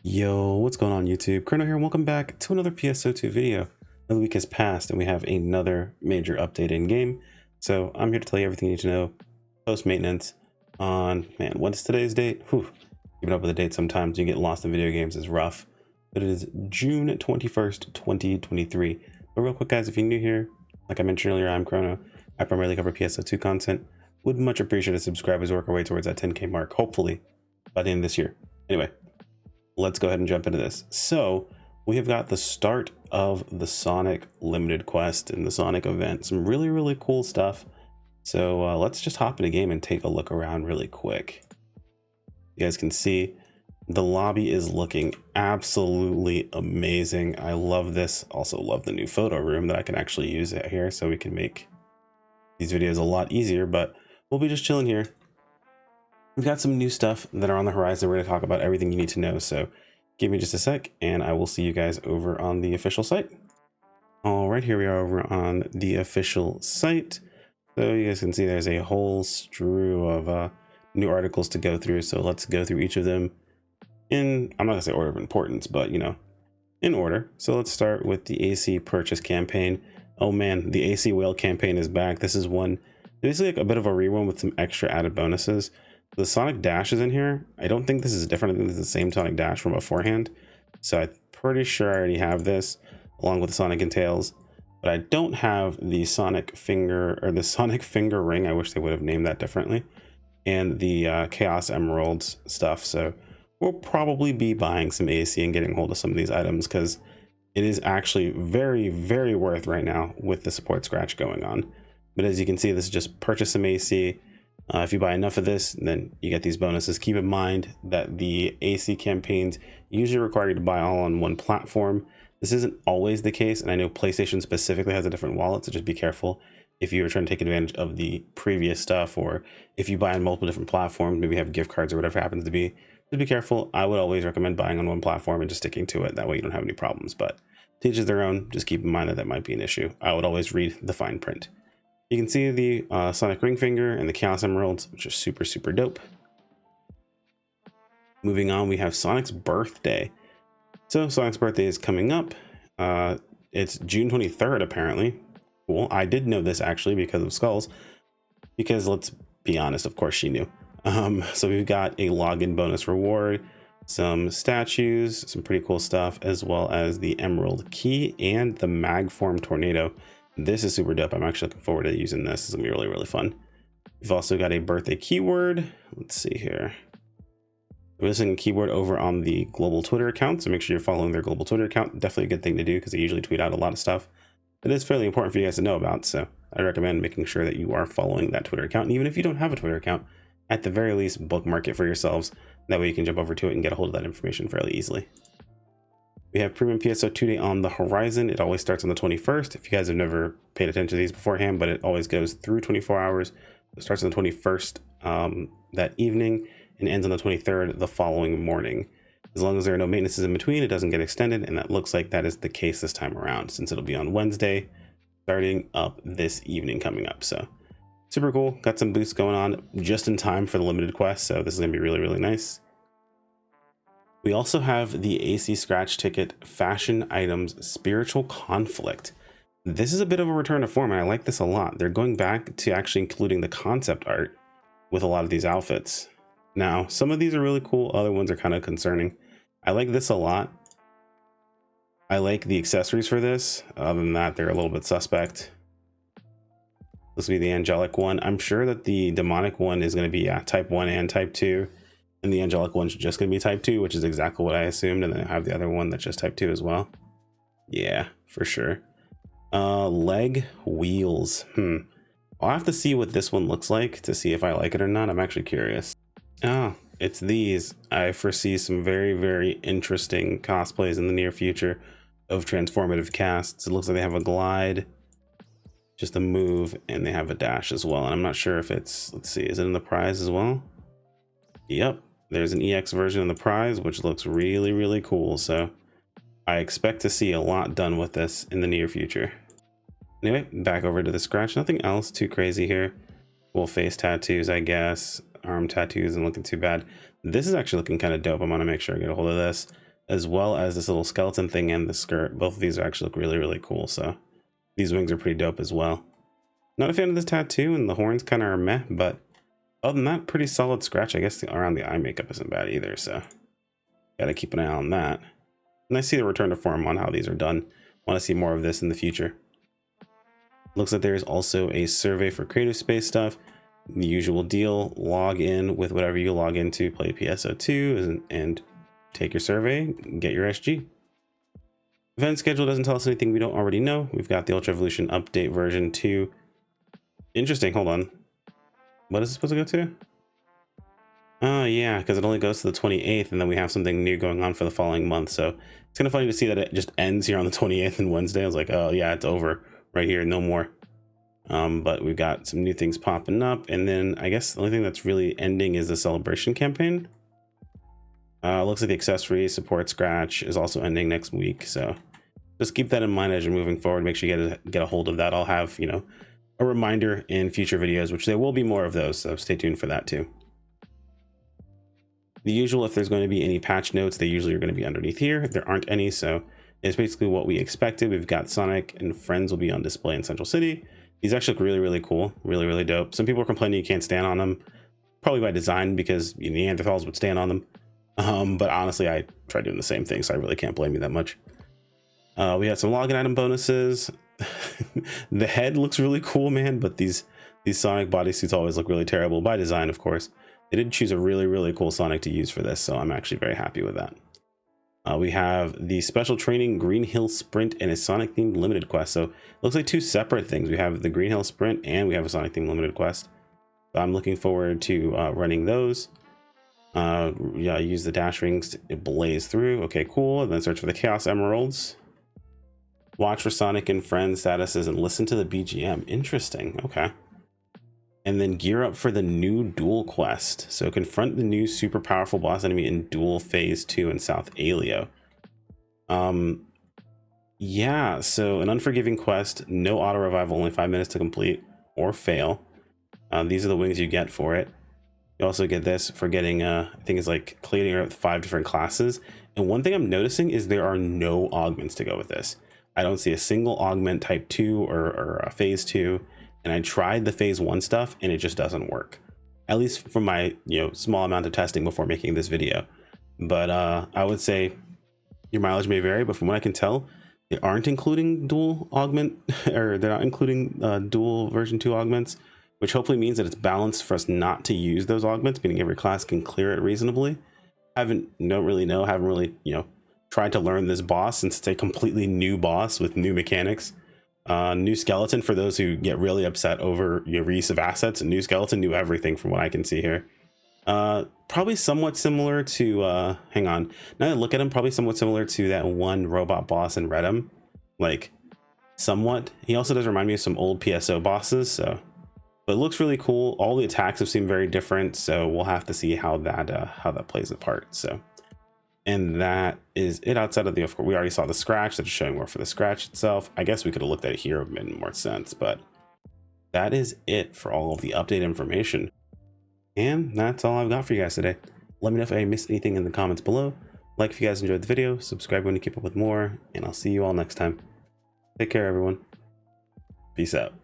Yo, what's going on YouTube? Chrono here and welcome back to another PSO2 video. Another week has passed and we have another major update in game. So I'm here to tell you everything you need to know post maintenance on, man, what's today's date? Whew, keeping up with the date sometimes you get lost in video games is rough. But it is June 21st, 2023. But real quick guys, if you're new here, like I mentioned earlier, I'm Chrono. I primarily cover PSO2 content. Would much appreciate a subscribe as we work our way towards that 10K mark, hopefully by the end of this year. Anyway, let's go ahead and jump into this. So we have got the start of the Sonic limited quest and the Sonic event. Some really cool stuff. So let's just hop in a game and take a look around really quick. You guys can see the lobby is looking absolutely amazing. I love this. Also love the new photo room that I can actually use it here so we can make these videos a lot easier, but we'll be just chilling here. We've got some new stuff that are on the horizon. We're going to talk about everything you need to know. So give me just a sec and I will see you guys over on the official site. All right, here we are over on the official site. So you guys can see there's a whole strew of new articles to go through. So let's go through each of them in, I'm not gonna say order of importance, but you know, in order. So let's start with the AC purchase campaign. Oh man, the AC whale campaign is back. This is one, basically like a bit of a rerun with some extra added bonuses. The Sonic Dash is in here. I don't think this is different. I think this is the same Sonic Dash from beforehand. So I'm pretty sure I already have this along with the Sonic and Tails, but I don't have the Sonic Finger or the Sonic Finger Ring. I wish they would have named that differently. And the Chaos Emeralds stuff. So we'll probably be buying some AC and getting hold of some of these items because it is actually very worth right now with the support scratch going on. But as you can see, this is just purchase some AC. If you buy enough of this, then you get these bonuses. Keep in mind that the AC campaigns usually require you to buy all on one platform. This isn't always the case, and I know PlayStation specifically has a different wallet, so just be careful if you're trying to take advantage of the previous stuff, or if you buy on multiple different platforms, maybe have gift cards or whatever happens to be. Just be careful. I would always recommend buying on one platform and just sticking to it. That way you don't have any problems, but to each their own. Just keep in mind that that might be an issue. I would always read the fine print. You can see the Sonic Ring Finger and the Chaos Emeralds, which are super dope. Moving on, we have Sonic's birthday. So Sonic's birthday is coming up. It's June 23rd, apparently. Cool. I did know this actually because of Skulls, because let's be honest, of course she knew. So we've got a login bonus reward, some statues, some pretty cool stuff, as well as the Emerald Key and the Magform Tornado. This is super dope. I'm actually looking forward to using this. It's gonna be really fun. We've also got a birthday keyword. Let's see here. We're listing a keyword over on the global Twitter account, so make sure you're following their global Twitter account. Definitely a good thing to do because they usually tweet out a lot of stuff that is fairly important for you guys to know about. So I recommend making sure that you are following that Twitter account. And even if you don't have a Twitter account, at the very least, bookmark it for yourselves. That way you can jump over to it and get a hold of that information fairly easily. We have Premium PSO2 Day on the horizon. It always starts on the 21st. If you guys have never paid attention to these beforehand, but it always goes through 24 hours. It starts on the 21st that evening and ends on the 23rd the following morning. As long as there are no maintenances in between, it doesn't get extended, and that looks like that is the case this time around, since it'll be on Wednesday, starting up this evening coming up. So super cool. Got some boosts going on just in time for the limited quest, so this is gonna be really nice. We also have the AC Scratch Ticket Fashion Items Spiritual Conflict. This is a bit of a return to form, and I like this a lot. They're going back to actually including the concept art with a lot of these outfits. Now, some of these are really cool. Other ones are kind of concerning. I like this a lot. I like the accessories for this. Other than that, they're a little bit suspect. This will be the angelic one. I'm sure that the demonic one is going to be type 1 and type 2. And the angelic one's just going to be type 2, which is exactly what I assumed. And then I have the other one that's just type 2 as well. Yeah, for sure. Leg wheels. I'll have to see what this one looks like to see if I like it or not. I'm actually curious. Oh, it's these. I foresee some very interesting cosplays in the near future of transformative casts. It looks like they have a glide, just a move, and they have a dash as well. And I'm not sure if it's, let's see, is it in the prize as well? Yep. There's an EX version of the prize, which looks really cool. So I expect to see a lot done with this in the near future. Anyway, back over to the scratch. Nothing else too crazy here. Full face tattoos, I guess. Arm tattoos isn't looking too bad. This is actually looking kind of dope. I'm gonna make sure I get a hold of this. as well as this little skeleton thing and the skirt. Both of these actually look really, really cool. So these wings are pretty dope as well. Not a fan of this tattoo, and the horns kind of are meh, but other than that, pretty solid scratch. I guess around the eye makeup isn't bad either, so gotta keep an eye on that. And I see the return to form on how these are done. Want to see more of this in the future. Looks like there's also a survey for creative space stuff. The usual deal, log in with whatever you log into, play PSO2 and take your survey, get your SG. Event schedule doesn't tell us anything we don't already know. We've got the Ultra Evolution update version 2. Interesting, hold on. What is it supposed to go to? Oh yeah, because it only goes to the 28th, and then we have something new going on for the following month. So it's kind of funny to see that it just ends here on the 28th and Wednesday. I was like, oh yeah, it's over right here, no more. But we've got some new things popping up, and then I guess the only thing that's really ending is the celebration campaign. Looks like the accessory support scratch is also ending next week, so just keep that in mind as you're moving forward. Make sure you get a hold of that. I'll have, you know, a reminder in future videos, which there will be more of those, so stay tuned for that too. The usual, if there's going to be any patch notes, they usually are going to be underneath here. There aren't any, so it's basically what we expected. We've got Sonic and Friends will be on display in Central City. These actually look really, really cool, really, really dope. Some people are complaining you can't stand on them, probably by design because Neanderthals would stand on them. But honestly, I tried doing the same thing, so I really can't blame you that much. We had some login item bonuses. The head looks really cool, man, but these Sonic bodysuits always look really terrible by design, of course. They did choose a really, really cool Sonic to use for this, so I'm actually very happy with that. We have the special training Green Hill Sprint and a Sonic themed limited quest. So it looks like two separate things. We have the Green Hill Sprint and we have a Sonic themed limited quest. So I'm looking forward to running those. Yeah, use the dash rings to blaze through. Okay, cool. And then search for the Chaos Emeralds. Watch for Sonic and Friends statuses and listen to the BGM. Interesting. Okay. And then gear up for the new duel quest. So confront the new super powerful boss enemy in duel phase 2 in South Alio. Yeah, so an unforgiving quest, no auto revival, only 5 minutes to complete or fail. These are the wings you get for it. You also get this for getting I think it's like clearing up 5 different classes. And one thing I'm noticing is there are no augments to go with this. I don't see a single augment type 2 or a phase 2. And I tried the phase 1 stuff and it just doesn't work, at least from my small amount of testing before making this video. But I would say your mileage may vary, but from what I can tell, they aren't including dual augment, or they're not including dual version 2 augments, which hopefully means that it's balanced for us not to use those augments, meaning every class can clear it reasonably. Haven't really tried to learn this boss, since it's a completely new boss with new mechanics. New skeleton for those who get really upset over reuse of assets. A new skeleton, new everything from what I can see here. Probably somewhat similar to hang on, now that I look at him, probably somewhat similar to that one robot boss in Redem, like somewhat. He also does remind me of some old PSO bosses, so but it looks really cool. All the attacks have seemed very different, so we'll have to see how that plays a part. So, and that is it outside of the, of course, we already saw the scratch. That's showing more for the scratch itself. I guess we could have looked at it here, it made more sense, but that is it for all of the update information. And that's all I've got for you guys today. Let me know if I missed anything in the comments below. Like if you guys enjoyed the video, subscribe when you keep up with more, and I'll see you all next time. Take care, everyone. Peace out.